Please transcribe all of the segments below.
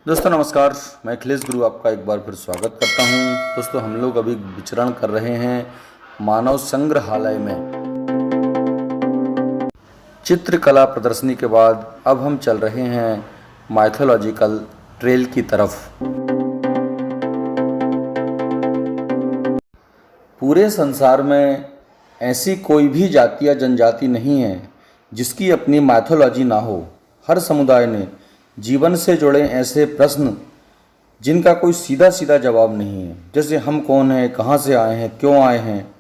दोस्तों नमस्कार, मैं अखिलेश गुरु आपका एक बार फिर स्वागत करता हूं। दोस्तों हम लोग अभी विचरण कर रहे हैं मानव संग्रहालय में। चित्रकला प्रदर्शनी के बाद अब हम चल रहे हैं माइथोलॉजिकल ट्रेल की तरफ। पूरे संसार में ऐसी कोई भी जाति या जनजाति नहीं है जिसकी अपनी माइथोलॉजी ना हो। हर समुदाय ने जीवन से जुड़े ऐसे प्रश्न जिनका कोई सीधा सीधा जवाब नहीं है, जैसे हम कौन हैं, कहाँ से आए हैं, क्यों आए हैं।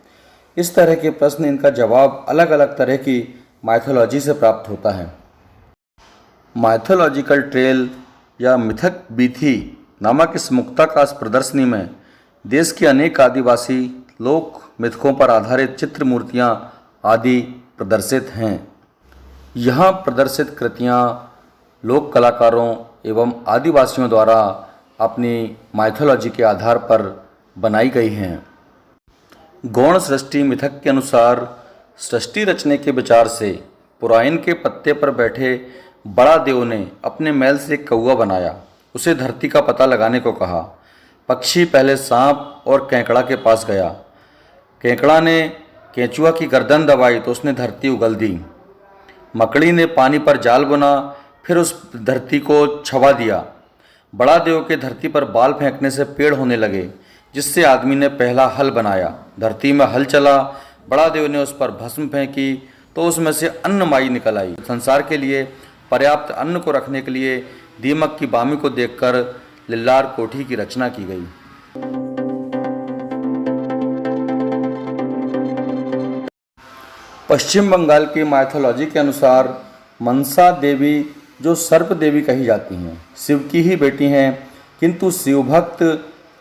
इस तरह के प्रश्न, इनका जवाब अलग अलग तरह की माइथोलॉजी से प्राप्त होता है। माइथोलॉजिकल ट्रेल या मिथक बीथी नामक इस मुक्ताकाश प्रदर्शनी में देश के अनेक आदिवासी लोक मिथकों पर आधारित चित्र, मूर्तियाँ आदि प्रदर्शित हैं। यहाँ प्रदर्शित कृतियाँ लोक कलाकारों एवं आदिवासियों द्वारा अपनी माइथोलॉजी के आधार पर बनाई गई हैं। गौण सृष्टि मिथक के अनुसार सृष्टि रचने के विचार से पुराइन के पत्ते पर बैठे बड़ा देव ने अपने मैल से एक कौवा बनाया। उसे धरती का पता लगाने को कहा। पक्षी पहले सांप और केकड़ा के पास गया। केकड़ा ने केंचुआ की गर्दन दबाई तो उसने धरती उगल दी। मकड़ी ने पानी पर जाल बुना, फिर उस धरती को छवा दिया। बड़ा देव के धरती पर बाल फेंकने से पेड़ होने लगे, जिससे आदमी ने पहला हल बनाया। धरती में हल चला, बड़ा देव ने उस पर भस्म फेंकी तो उसमें से अन्नमाई निकल आई। संसार के लिए पर्याप्त अन्न को रखने के लिए दीमक की बामी को देखकर लिल्लार कोठी की रचना की गई। पश्चिम बंगाल की माइथोलॉजी के अनुसार मनसा देवी, जो सर्प देवी कही जाती हैं, शिव की ही बेटी हैं, किंतु शिव भक्त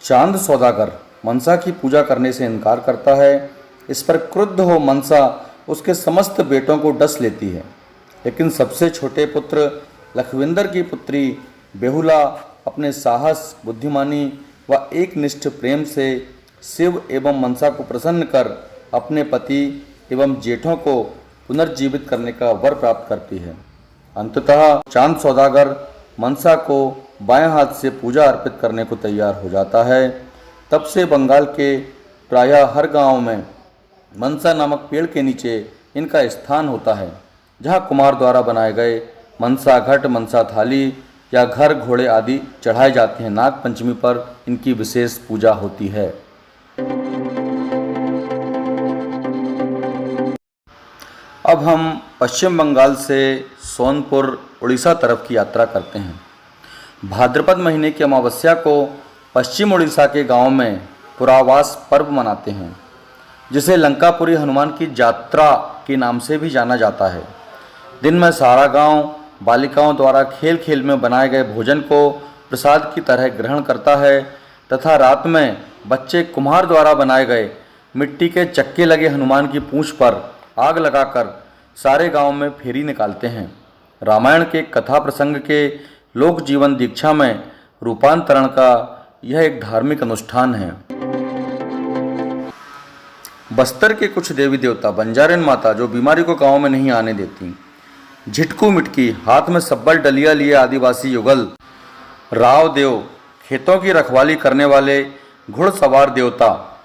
चांद सौदागर मनसा की पूजा करने से इनकार करता है। इस पर क्रुद्ध हो मनसा उसके समस्त बेटों को डस लेती है, लेकिन सबसे छोटे पुत्र लखविंदर की पुत्री बेहुला अपने साहस, बुद्धिमानी व एकनिष्ठ प्रेम से शिव एवं मनसा को प्रसन्न कर अपने पति एवं जेठों को पुनर्जीवित करने का वर प्राप्त करती है। अंततः चांद सौदागर मनसा को बाएं हाथ से पूजा अर्पित करने को तैयार हो जाता है। तब से बंगाल के प्रायः हर गांव में मनसा नामक पेड़ के नीचे इनका स्थान होता है, जहां कुम्हार द्वारा बनाए गए मनसा घट, मनसा थाली या घर घोड़े आदि चढ़ाए जाते हैं। नाग पंचमी पर इनकी विशेष पूजा होती है। अब हम पश्चिम बंगाल से सोनपुर उड़ीसा तरफ की यात्रा करते हैं। भाद्रपद महीने की अमावस्या को पश्चिम उड़ीसा के गांव में पुरावास पर्व मनाते हैं, जिसे लंकापुरी हनुमान की यात्रा के नाम से भी जाना जाता है। दिन में सारा गांव बालिकाओं द्वारा खेल खेल में बनाए गए भोजन को प्रसाद की तरह ग्रहण करता है तथा रात में बच्चे कुम्हार द्वारा बनाए गए मिट्टी के चक्के लगे हनुमान की पूंछ पर आग लगाकर सारे गांव में फेरी निकालते हैं। रामायण के कथा प्रसंग के लोक जीवन दीक्षा में रूपांतरण का यह एक धार्मिक अनुष्ठान है। बस्तर के कुछ देवी देवता, बंजारन माता जो बीमारी को गांव में नहीं आने देती, झिटकू मिटकी हाथ में सब्बल डलिया लिए आदिवासी युगल, राव देव खेतों की रखवाली करने वाले घुड़सवार देवता,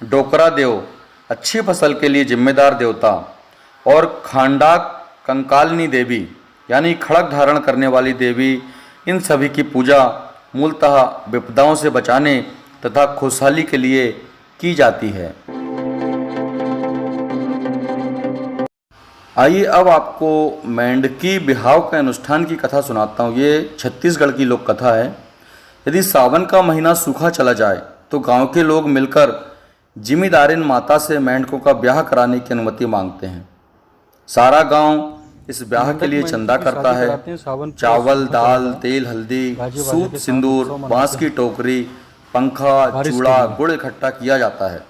डोकरा देव अच्छी फसल के लिए जिम्मेदार देवता और खांडाक कंकालनी देवी यानी खड़ग धारण करने वाली देवी, इन सभी की पूजा मूलतः विपदाओं से बचाने तथा खुशहाली के लिए की जाती है। आइए अब आपको मेंढकी बिहाव के अनुष्ठान की कथा सुनाता हूँ। ये छत्तीसगढ़ की लोक कथा है। यदि सावन का महीना सूखा चला जाए तो गांव के लोग मिलकर जिमीदारिन माता से मेंढकों का ब्याह कराने की अनुमति मांगते हैं। सारा गांव इस ब्याह के लिए चंदा करता है। चावल, दाल, तेल, हल्दी, सूत, सिंदूर, बांस की टोकरी, पंखा, चूड़ा, गुड़ इकट्ठा किया जाता है।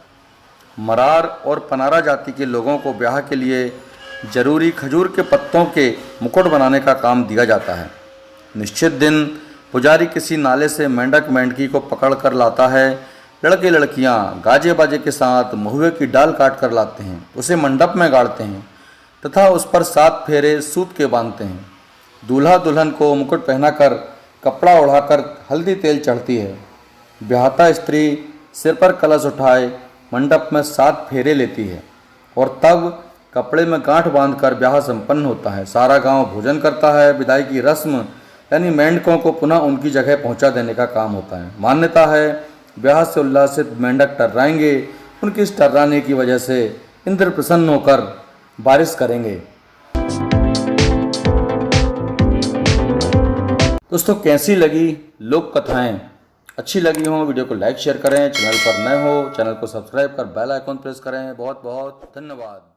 मरार और पनारा जाति के लोगों को ब्याह के लिए जरूरी खजूर के पत्तों के मुकुट बनाने का काम दिया जाता है। निश्चित दिन पुजारी किसी नाले से मेंढक मेंढकी को पकड़ कर लाता है। लड़के लड़कियां गाजे बाजे के साथ महुए की डाल काट कर लाते हैं, उसे मंडप में गाड़ते हैं तथा उस पर 7 फेरे सूत के बांधते हैं। दूल्हा दुल्हन को मुकुट पहनाकर कपड़ा ओढ़ाकर हल्दी तेल चढ़ती है। ब्याहता स्त्री सिर पर कलश उठाए मंडप में 7 फेरे लेती है और तब कपड़े में गांठ बांधकर ब्याह संपन्न होता है। सारा गांव भोजन करता है। विदाई की रस्म यानी मेंढकों को पुनः उनकी जगह पहुंचा देने का काम होता है। मान्यता है ब्याह से उल्लासित मेंढक टर्राएंगे। उनकी इस टर्राने की वजह से इंद्र प्रसन्न होकर बारिश करेंगे। दोस्तों, कैसी लगी लोक कथाएं? अच्छी लगी हो वीडियो को लाइक शेयर करें। चैनल पर नए हो चैनल को सब्सक्राइब कर बेल आइकॉन प्रेस करें। बहुत बहुत धन्यवाद।